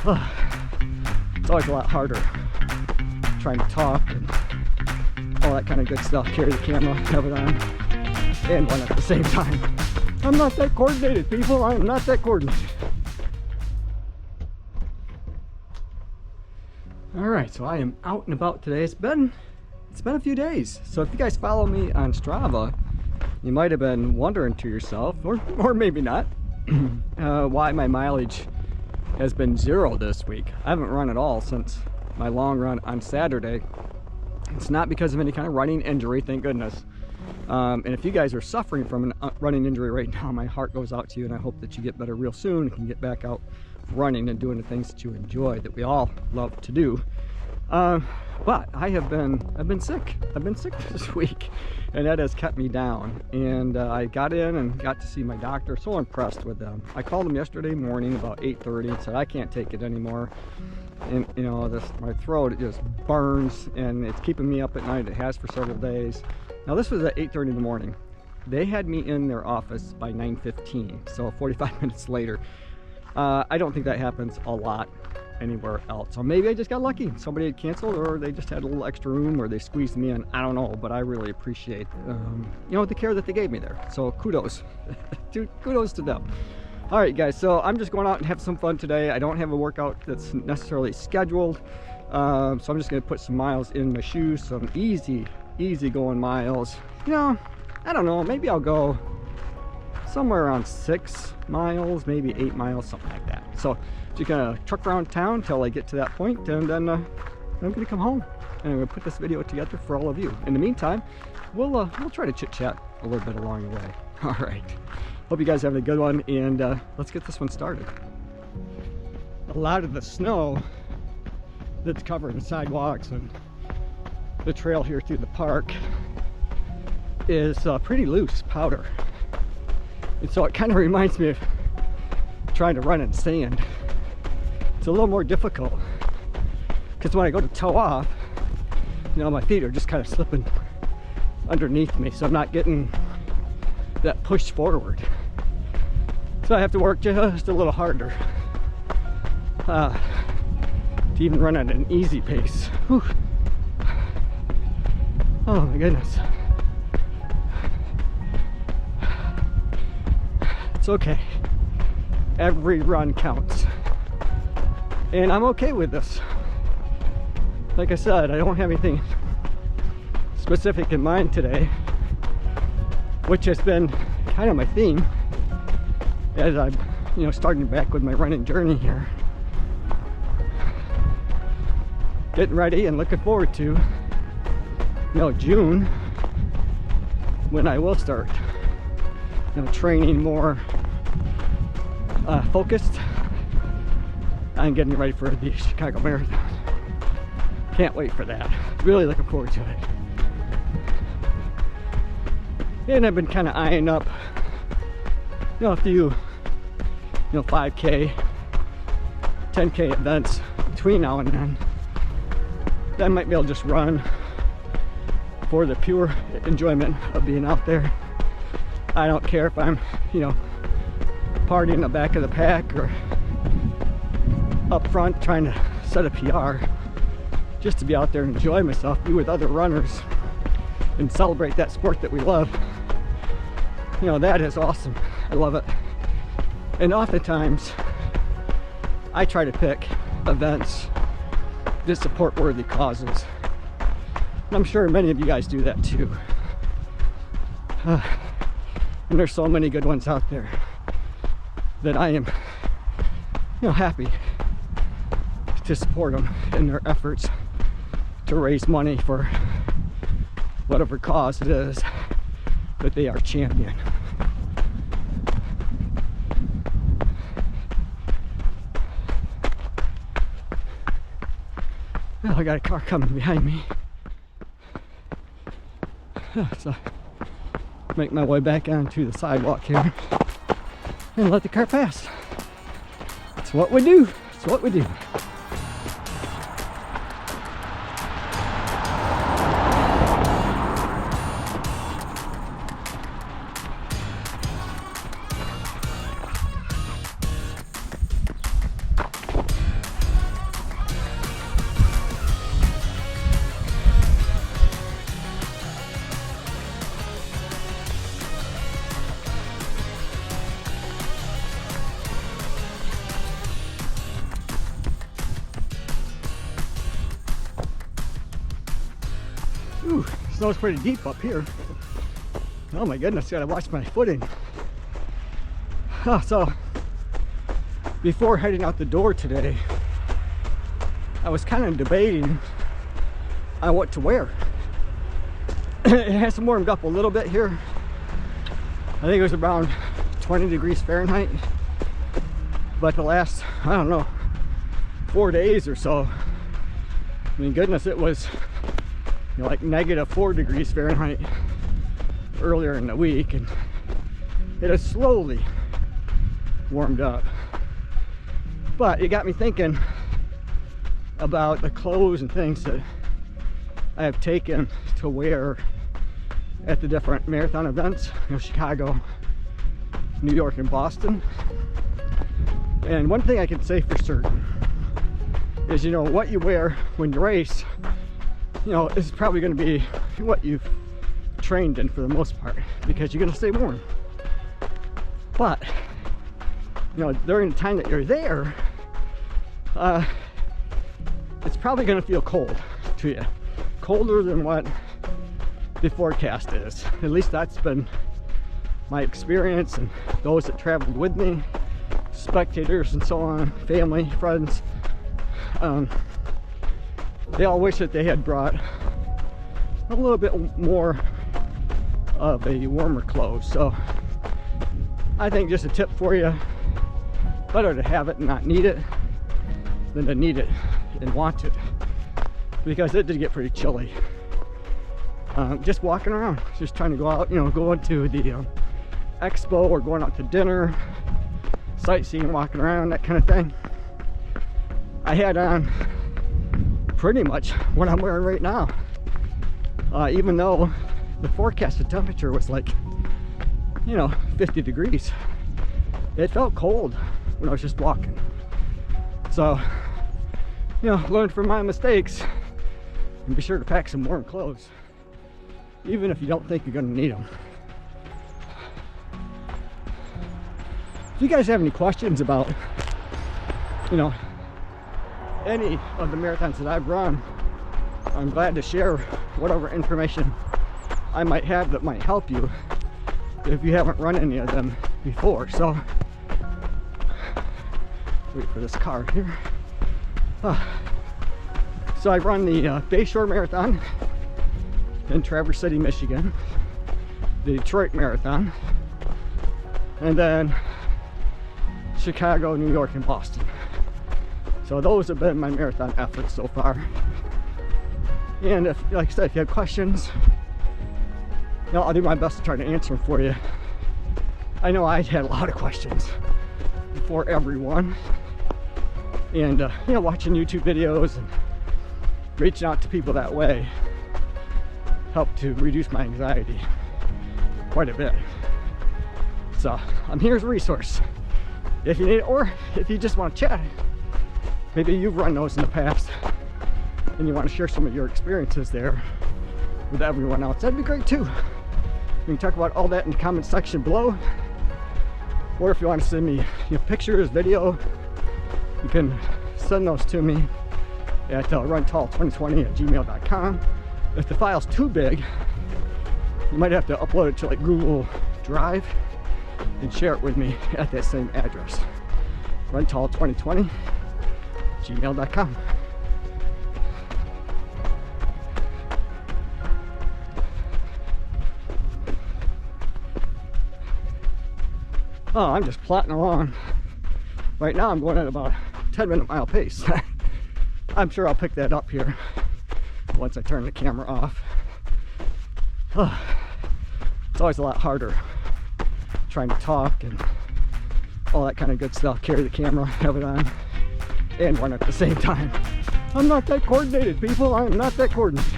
It's always a lot harder trying to talk and all that kind of good stuff, carry the camera, have it on, and one at the same time. I'm not that coordinated, people. I am not that coordinated. All right, so I am out and about today. It's been a few days. So if you guys follow me on Strava, you might have been wondering to yourself, or maybe not, why my mileage has been 0 this week. I haven't run at all since my long run on Saturday. It's not because of any kind of running injury, thank goodness. And if you guys are suffering from a running injury right now, my heart goes out to you, and I hope that you get better real soon and can get back out running and doing the things that you enjoy, that we all love to do. But I've been sick. I've been sick this week, and that has kept me down. And I got in and got to see my doctor. So impressed with them. I called him yesterday morning about 8:30 and said I can't take it anymore. And you know, my throat, it just burns and it's keeping me up at night. It has for several days. Now this was at 8:30 in the morning. They had me in their office by 9:15, so 45 minutes later. I don't think that happens a lot anywhere else. So maybe I just got lucky. Somebody had canceled, or they just had a little extra room, or they squeezed me in. I don't know, but I really appreciate you know, the care that they gave me there. So kudos. Kudos to them. All right, guys, so I'm just going out and have some fun today. I don't have a workout that's necessarily scheduled, so I'm just going to put some miles in my shoes, some easy going miles. You know, I don't know, maybe I'll go somewhere around 6 miles, maybe 8 miles, something like that. So just gonna truck around town till I get to that point, and then I'm gonna come home and I'm gonna put this video together for all of you. In the meantime, we'll try to chit chat a little bit along the way. All right, hope you guys have a good one, and let's get this one started. A lot of the snow that's covering the sidewalks and the trail here through the park is pretty loose powder. And so it kind of reminds me of trying to run in sand. It's a little more difficult because when I go to toe off, you know, my feet are just kind of slipping underneath me, so I'm not getting that push forward. So I have to work just a little harder to even run at an easy pace. Whew. Oh my goodness. It's okay. Every run counts. And I'm okay with this. Like I said, I don't have anything specific in mind today, which has been kind of my theme as I'm, you know, starting back with my running journey here. Getting ready and looking forward to, you know, June, when I will start, you know, training more focused on getting ready for the Chicago Marathon. Can't wait for that. Really looking forward to it. And I've been kind of eyeing up, you know, a few, you know, 5K, 10K events between now and then. That I might be able to just run for the pure enjoyment of being out there. I don't care if I'm, you know, partying in the back of the pack or up front trying to set a PR. Just to be out there and enjoy myself, be with other runners, and celebrate that sport that we love. You know, that is awesome. I love it. And oftentimes, I try to pick events that support worthy causes. And I'm sure many of you guys do that too. And there's so many good ones out there that I am, you know, happy to support them in their efforts to raise money for whatever cause it is that they are championing. Well, I got a car coming behind me. So make my way back onto the sidewalk here and let the car pass. That's what we do. That's what we do. Snow's pretty deep up here. Oh my goodness, gotta watch my footing. So, before heading out the door today, I was kind of debating on what to wear. It has warmed up a little bit here. I think it was around 20 degrees Fahrenheit. But the last, I don't know, 4 days or so, I mean, goodness, it was, you know, like -4 degrees Fahrenheit earlier in the week, and it has slowly warmed up. But it got me thinking about the clothes and things that I have taken to wear at the different marathon events, you know, Chicago, New York, and Boston. And one thing I can say for certain is, you know, what you wear when you race, you know, is probably going to be what you've trained in for the most part, because you're going to stay warm. But, you know, during the time that you're there, it's probably going to feel cold to you. Colder than what the forecast is. At least that's been my experience, and those that traveled with me, spectators and so on, family, friends, they all wish that they had brought a little bit more of a warmer clothes. So I think just a tip for you: better to have it and not need it than to need it and want it, because it did get pretty chilly. Just walking around, just trying to go out, you know, going to the expo or going out to dinner, sightseeing, walking around, that kind of thing. I had on pretty much what I'm wearing right now, even though the forecasted temperature was like, you know, 50 degrees. It felt cold when I was just walking. So, you know, learn from my mistakes and be sure to pack some warm clothes, even if you don't think you're going to need them. If you guys have any questions about, you know, any of the marathons that I've run, I'm glad to share whatever information I might have that might help you if you haven't run any of them before. So, wait for this car here. So I run the Bayshore Marathon in Traverse City, Michigan, the Detroit Marathon, and then Chicago, New York, and Boston. So those have been my marathon efforts so far. And if, like I said, if you have questions, you know, I'll do my best to try to answer them for you. I know I had a lot of questions for everyone, and you know, watching YouTube videos and reaching out to people that way helped to reduce my anxiety quite a bit. So I'm here as a resource if you need it, or if you just want to chat. Maybe you've run those in the past and you want to share some of your experiences there with everyone else. That'd be great too. We can talk about all that in the comment section below. Or if you want to send me, you know, pictures, video, you can send those to me at runtall2020@gmail.com. If the file's too big, you might have to upload it to like Google Drive and share it with me at that same address. runtall2020@gmail.com. Oh, I'm just plotting along. Right now I'm going at about 10-minute mile pace. I'm sure I'll pick that up here once I turn the camera off. Oh, it's always a lot harder trying to talk and all that kind of good stuff, carry the camera, have it on, and run at the same time. I'm not that coordinated, people. I'm not that coordinated.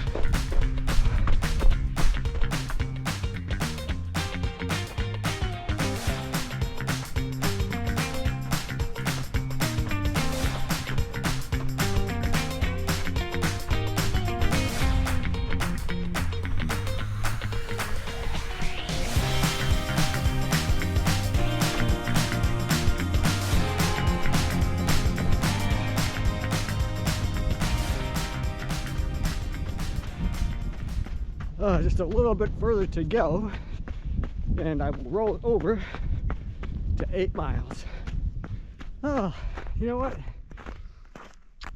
just a little bit further to go, and I will roll it over to 8 miles. Oh, you know what?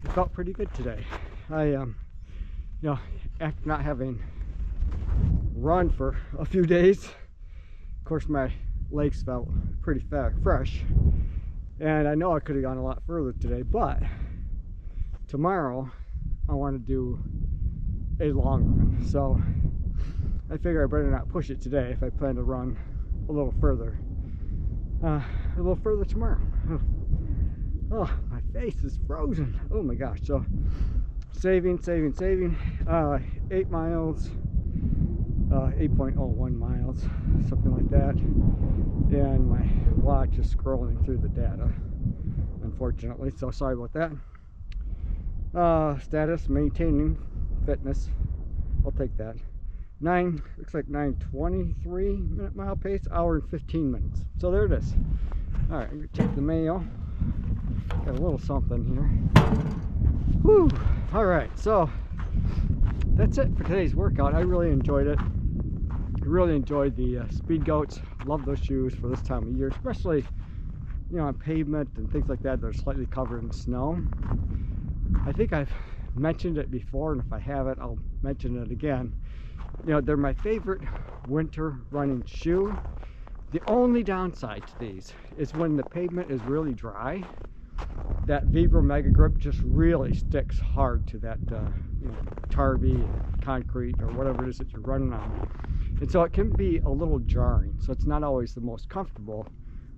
It felt pretty good today. I, you know, after not having run for a few days, of course my legs felt pretty fresh, and I know I could have gone a lot further today, but tomorrow I want to do a long run, so I figure I better not push it today if I plan to run a little further tomorrow. Oh, my face is frozen. Oh my gosh. So saving 8 miles, 8.01 miles, something like that, and my watch is scrolling through the data, unfortunately, so sorry about that. Status maintaining fitness, I'll take that. Looks like 9:23 minute mile pace, hour and 15 minutes. So there it is. All right, I'm gonna check the mail. Got a little something here. Whew. All right, so that's it for today's workout. I really enjoyed it. I really enjoyed the Speedgoats. Love those shoes for this time of year, especially, you know, on pavement and things like that. They're slightly covered in snow. I think I've mentioned it before, and if I haven't, I'll mention it again. You know, they're my favorite winter running shoe. The only downside to these is when the pavement is really dry, that Vibro Mega Grip just really sticks hard to that you know, tarby, concrete, or whatever it is that you're running on. And so it can be a little jarring, so it's not always the most comfortable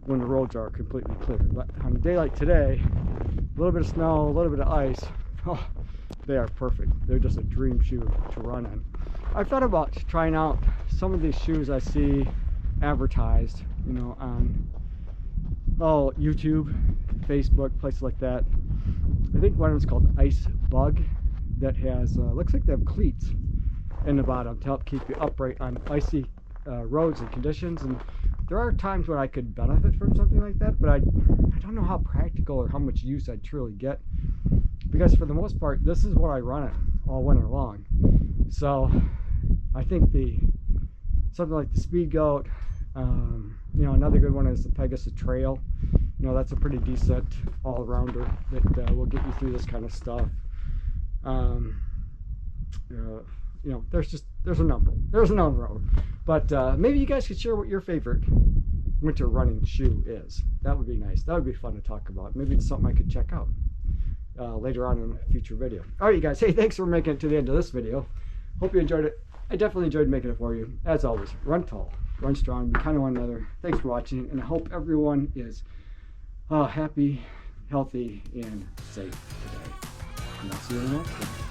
when the roads are completely clear. But on a day like today, a little bit of snow, a little bit of ice, oh, they are perfect. They're just a dream shoe to run in. I've thought about trying out some of these shoes I see advertised, you know, on YouTube, Facebook, places like that. I think one of them is called Ice Bug, that has looks like they have cleats in the bottom to help keep you upright on icy roads and conditions. And there are times when I could benefit from something like that, but I don't know how practical or how much use I'd truly get, because for the most part this is what I run it all winter long. So I think something like the Speedgoat, you know, another good one is the Pegasus Trail. You know, that's a pretty decent all-rounder that will get you through this kind of stuff. You know, there's a number of them. But maybe you guys could share what your favorite winter running shoe is. That would be nice. That would be fun to talk about. Maybe it's something I could check out later on in a future video. All right, you guys. Hey, thanks for making it to the end of this video. Hope you enjoyed it. I definitely enjoyed making it for you. As always, run tall, run strong, be kind to one another. Thanks for watching, and I hope everyone is happy, healthy, and safe today. And I'll see you in the next one.